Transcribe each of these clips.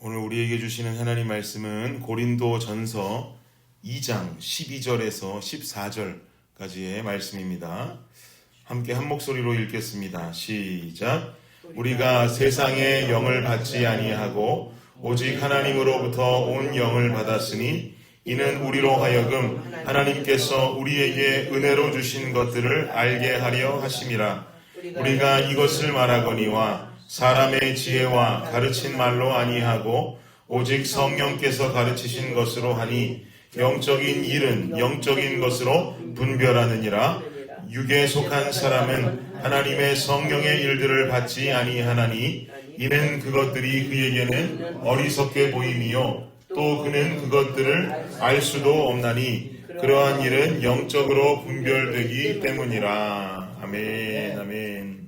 오늘 우리에게 주시는 하나님 말씀은 고린도 전서 2장 12절에서 14절까지의 말씀입니다. 함께 한 목소리로 읽겠습니다. 시작. 우리가 세상의 영을 받지 아니하고 오직 하나님으로부터 온 영을 받았으니 이는 우리로 하여금 하나님께서 우리에게 은혜로 주신 것들을 알게 하려 하심이라. 우리가 이것을 말하거니와 사람의 지혜와 가르친 말로 아니하고 오직 성령께서 가르치신 것으로 하니 영적인 일은 영적인 것으로 분별하느니라. 육에 속한 사람은 하나님의 성령의 일들을 받지 아니하나니 이는 그것들이 그에게는 어리석게 보임이요 또 그는 그것들을 알 수도 없나니 그러한 일은 영적으로 분별되기 때문이라. 아멘. 아멘.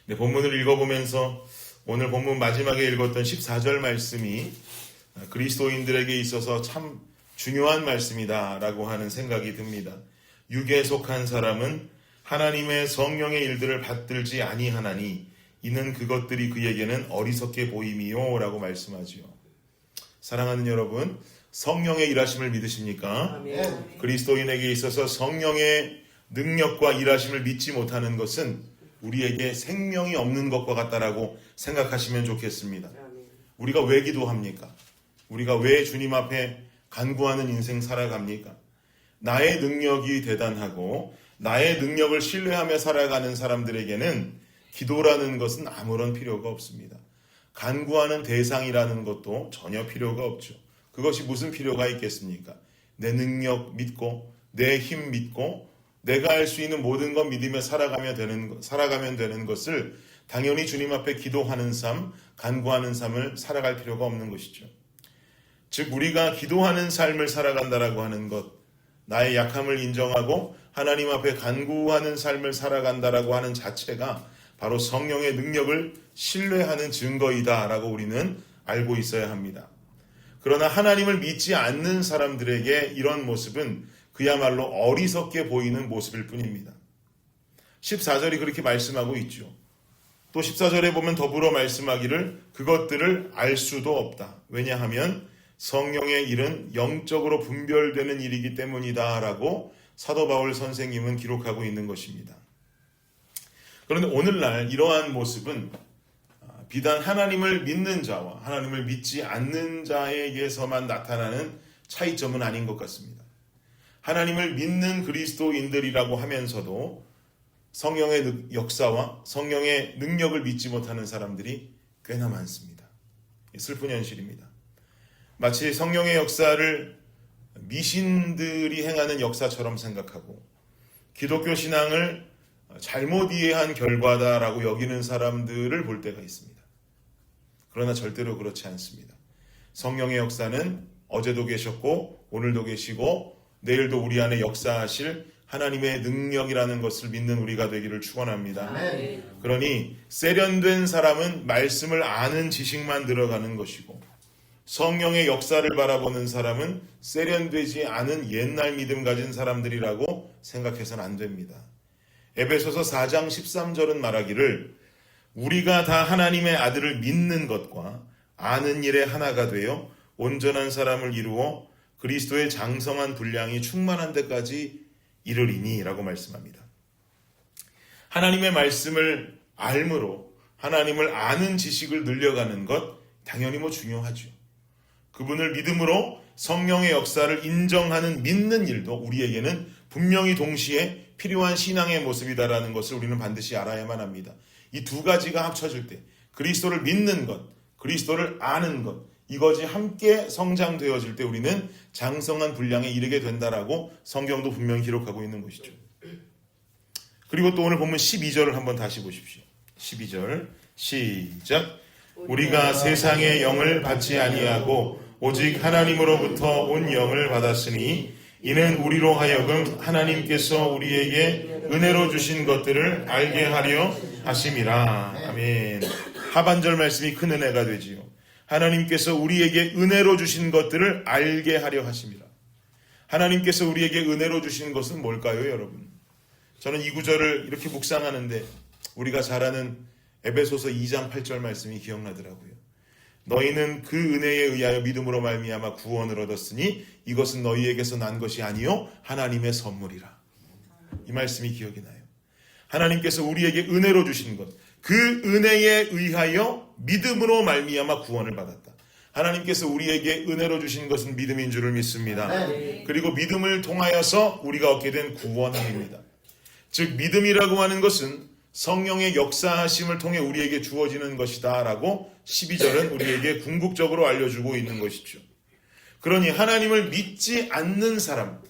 네, 본문을 읽어보면서 오늘 본문 마지막에 읽었던 14절 말씀이 그리스도인들에게 있어서 참 중요한 말씀이다라고 하는 생각이 듭니다. 육에 속한 사람은 하나님의 성령의 일들을 받들지 아니하나니 이는 그것들이 그에게는 어리석게 보임이요 라고 말씀하지요. 사랑하는 여러분, 성령의 일하심을 믿으십니까? 아멘. 그리스도인에게 있어서 성령의 능력과 일하심을 믿지 못하는 것은 우리에게 생명이 없는 것과 같다라고 생각하시면 좋겠습니다. 우리가 왜 기도합니까? 우리가 왜 주님 앞에 간구하는 인생 살아갑니까? 나의 능력이 대단하고 나의 능력을 신뢰하며 살아가는 사람들에게는 기도라는 것은 아무런 필요가 없습니다. 간구하는 대상이라는 것도 전혀 필요가 없죠. 그것이 무슨 필요가 있겠습니까? 내 능력 믿고 내 힘 믿고 내가 할 수 있는 모든 것 믿으며 살아가면 되는 것을 당연히 주님 앞에 기도하는 삶, 간구하는 삶을 살아갈 필요가 없는 것이죠. 즉 우리가 기도하는 삶을 살아간다라고 하는 것, 나의 약함을 인정하고 하나님 앞에 간구하는 삶을 살아간다라고 하는 자체가 바로 성령의 능력을 신뢰하는 증거이다라고 우리는 알고 있어야 합니다. 그러나 하나님을 믿지 않는 사람들에게 이런 모습은 그야말로 어리석게 보이는 모습일 뿐입니다. 14절이 그렇게 말씀하고 있죠. 또 14절에 보면 더불어 말씀하기를 그것들을 알 수도 없다. 왜냐하면 성령의 일은 영적으로 분별되는 일이기 때문이다 라고 사도 바울 선생님은 기록하고 있는 것입니다. 그런데 오늘날 이러한 모습은 비단 하나님을 믿는 자와 하나님을 믿지 않는 자에게서만 나타나는 차이점은 아닌 것 같습니다. 하나님을 믿는 그리스도인들이라고 하면서도 성령의 역사와 성령의 능력을 믿지 못하는 사람들이 꽤나 많습니다. 슬픈 현실입니다. 마치 성령의 역사를 미신들이 행하는 역사처럼 생각하고 기독교 신앙을 잘못 이해한 결과다라고 여기는 사람들을 볼 때가 있습니다. 그러나 절대로 그렇지 않습니다. 성령의 역사는 어제도 계셨고 오늘도 계시고 내일도 우리 안에 역사하실 하나님의 능력이라는 것을 믿는 우리가 되기를 축원합니다. 그러니 세련된 사람은 말씀을 아는 지식만 들어가는 것이고 성령의 역사를 바라보는 사람은 세련되지 않은 옛날 믿음 가진 사람들이라고 생각해서는 안 됩니다. 에베소서 4장 13절은 말하기를 우리가 다 하나님의 아들을 믿는 것과 아는 일에 하나가 되어 온전한 사람을 이루어 그리스도의 장성한 분량이 충만한 데까지 이르리니 라고 말씀합니다. 하나님의 말씀을 알므로 하나님을 아는 지식을 늘려가는 것 당연히 중요하죠. 그분을 믿음으로 성령의 역사를 인정하는 믿는 일도 우리에게는 분명히 동시에 필요한 신앙의 모습이다라는 것을 우리는 반드시 알아야만 합니다. 이 두 가지가 합쳐질 때 그리스도를 믿는 것, 그리스도를 아는 것 이것이 함께 성장되어질 때 우리는 장성한 분량에 이르게 된다라고 성경도 분명히 기록하고 있는 것이죠. 그리고 또 오늘 본문 12절을 한번 다시 보십시오. 12절 시작. 우리가 세상의 영을 받지 아니하고 오직 하나님으로부터 온 영을 받았으니 이는 우리로 하여금 하나님께서 우리에게 은혜로 주신 것들을 알게 하려 하심이라. 아멘. 하반절 말씀이 큰 은혜가 되지요. 하나님께서 우리에게 은혜로 주신 것들을 알게 하려 하심이라. 하나님께서 우리에게 은혜로 주신 것은 뭘까요, 여러분? 저는 이 구절을 이렇게 묵상하는데 우리가 잘 아는 에베소서 2장 8절 말씀이 기억나더라고요. 너희는 그 은혜에 의하여 믿음으로 말미암아 구원을 얻었으니 이것은 너희에게서 난 것이 아니요 하나님의 선물이라. 이 말씀이 기억이 나요. 하나님께서 우리에게 은혜로 주신 것, 그 은혜에 의하여 믿음으로 말미암아 구원을 받았다. 하나님께서 우리에게 은혜로 주신 것은 믿음인 줄을 믿습니다. 그리고 믿음을 통하여서 우리가 얻게 된 구원입니다. 즉 믿음이라고 하는 것은 성령의 역사하심을 통해 우리에게 주어지는 것이다 라고 12절은 우리에게 궁극적으로 알려주고 있는 것이죠. 그러니 하나님을 믿지 않는 사람,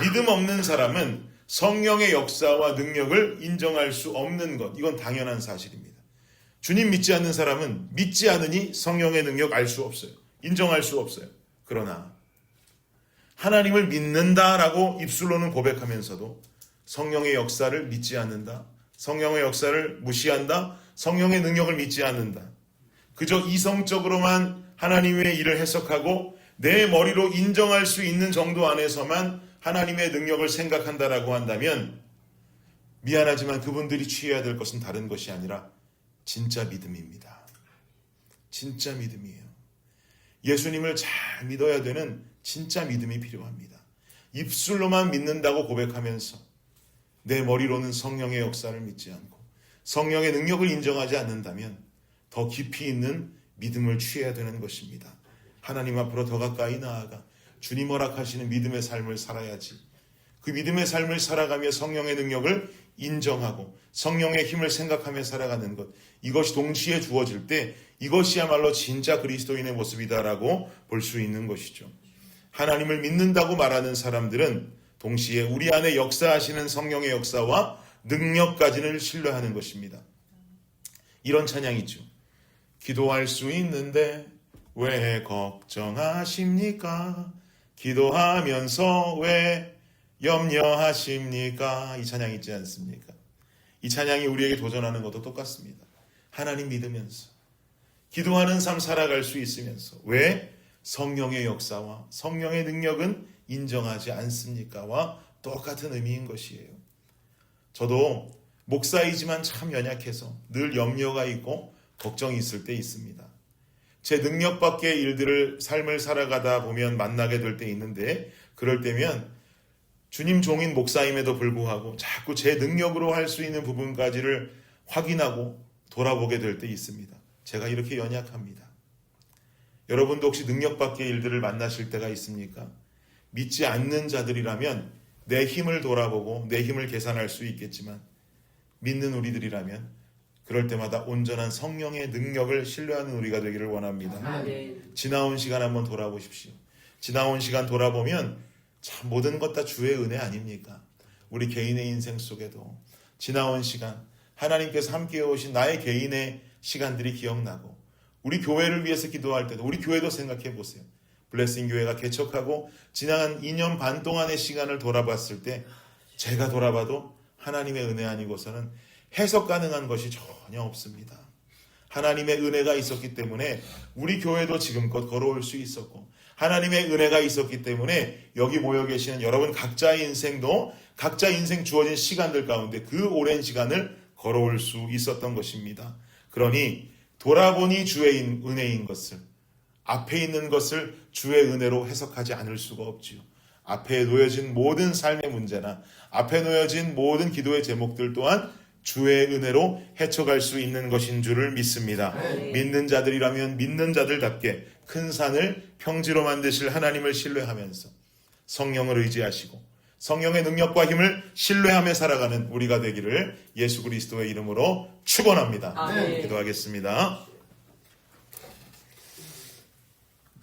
믿음 없는 사람은 성령의 역사와 능력을 인정할 수 없는 것, 이건 당연한 사실입니다. 주님 믿지 않는 사람은 믿지 않으니 성령의 능력 알 수 없어요. 인정할 수 없어요. 그러나 하나님을 믿는다라고 입술로는 고백하면서도 성령의 역사를 믿지 않는다, 성령의 역사를 무시한다, 성령의 능력을 믿지 않는다, 그저 이성적으로만 하나님의 일을 해석하고 내 머리로 인정할 수 있는 정도 안에서만 하나님의 능력을 생각한다라고 한다면 미안하지만 그분들이 취해야 될 것은 다른 것이 아니라 진짜 믿음입니다. 진짜 믿음이에요. 예수님을 잘 믿어야 되는 진짜 믿음이 필요합니다. 입술로만 믿는다고 고백하면서 내 머리로는 성령의 역사를 믿지 않고 성령의 능력을 인정하지 않는다면 더 깊이 있는 믿음을 취해야 되는 것입니다. 하나님 앞으로 더 가까이 나아가 주님 허락하시는 믿음의 삶을 살아야지. 그 믿음의 삶을 살아가며 성령의 능력을 인정하고 성령의 힘을 생각하며 살아가는 것, 이것이 동시에 주어질 때 이것이야말로 진짜 그리스도인의 모습이다라고 볼 수 있는 것이죠. 하나님을 믿는다고 말하는 사람들은 동시에 우리 안에 역사하시는 성령의 역사와 능력까지는 신뢰하는 것입니다. 이런 찬양이죠. 기도할 수 있는데 왜 걱정하십니까? 기도하면서 왜 염려하십니까? 이 찬양이 있지 않습니까? 이 찬양이 우리에게 도전하는 것도 똑같습니다. 하나님 믿으면서 기도하는 삶 살아갈 수 있으면서 왜 성령의 역사와 성령의 능력은 인정하지 않습니까?와 똑같은 의미인 것이에요. 저도 목사이지만 참 연약해서 늘 염려가 있고 걱정이 있을 때 있습니다. 제 능력 밖의 일들을 삶을 살아가다 보면 만나게 될 때 있는데 그럴 때면 주님 종인 목사임에도 불구하고 자꾸 제 능력으로 할 수 있는 부분까지를 확인하고 돌아보게 될 때 있습니다. 제가 이렇게 연약합니다. 여러분도 혹시 능력 밖의 일들을 만나실 때가 있습니까? 믿지 않는 자들이라면 내 힘을 돌아보고 내 힘을 계산할 수 있겠지만 믿는 우리들이라면 그럴 때마다 온전한 성령의 능력을 신뢰하는 우리가 되기를 원합니다. 지나온 시간 한번 돌아보십시오. 지나온 시간 돌아보면 참 모든 것 다 주의 은혜 아닙니까? 우리 개인의 인생 속에도 지나온 시간 하나님께서 함께해 오신 나의 개인의 시간들이 기억나고 우리 교회를 위해서 기도할 때도 우리 교회도 생각해 보세요. 블레싱 교회가 개척하고 지난 2년 반 동안의 시간을 돌아봤을 때 제가 돌아봐도 하나님의 은혜 아니고서는 해석 가능한 것이 전혀 없습니다. 하나님의 은혜가 있었기 때문에 우리 교회도 지금껏 걸어올 수 있었고 하나님의 은혜가 있었기 때문에 여기 모여 계시는 여러분 각자의 인생도 각자 인생 주어진 시간들 가운데 그 오랜 시간을 걸어올 수 있었던 것입니다. 그러니 돌아보니 주의 은혜인 것을 앞에 있는 것을 주의 은혜로 해석하지 않을 수가 없지요. 앞에 놓여진 모든 삶의 문제나 앞에 놓여진 모든 기도의 제목들 또한 주의 은혜로 헤쳐갈 수 있는 것인 줄을 믿습니다. 믿는 자들이라면 믿는 자들답게 큰 산을 평지로 만드실 하나님을 신뢰하면서 성령을 의지하시고 성령의 능력과 힘을 신뢰하며 살아가는 우리가 되기를 예수 그리스도의 이름으로 축원합니다. 기도하겠습니다.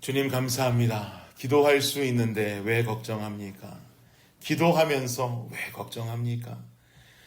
주님 감사합니다. 기도할 수 있는데 왜 걱정합니까? 기도하면서 왜 걱정합니까?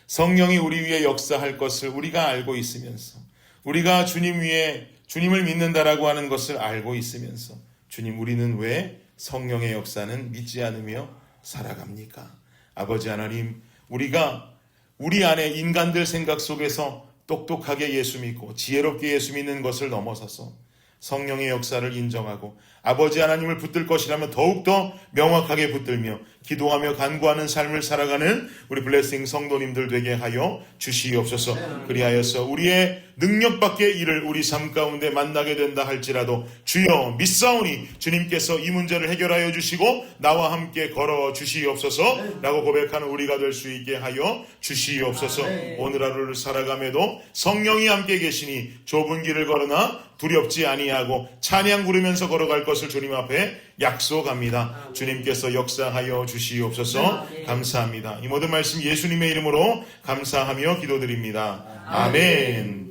성령이 우리 위에 역사할 것을 우리가 알고 있으면서 우리가 주님 위에 주님을 믿는다라고 하는 것을 알고 있으면서 주님 우리는 왜 성령의 역사는 믿지 않으며 살아갑니까? 아버지 하나님 우리가 우리 안에 인간들 생각 속에서 똑똑하게 예수 믿고 지혜롭게 예수 믿는 것을 넘어서서 성령의 역사를 인정하고 아버지 하나님을 붙들 것이라면 더욱더 명확하게 붙들며 기도하며 간구하는 삶을 살아가는 우리 블레싱 성도님들 되게 하여 주시옵소서. 그리하여서 우리의 능력 밖의 일을 우리 삶 가운데 만나게 된다 할지라도 주여 믿사오니 주님께서 이 문제를 해결하여 주시고 나와 함께 걸어 주시옵소서 라고 고백하는 우리가 될 수 있게 하여 주시옵소서. 오늘 하루를 살아감에도 성령이 함께 계시니 좁은 길을 걸으나 두렵지 아니하고 찬양 부르면서 걸어갈 것을 주님 앞에 약속합니다. 주님께서 역사하여 주시옵소서. 감사합니다. 이 모든 말씀 예수님의 이름으로 감사하며 기도드립니다. 아멘.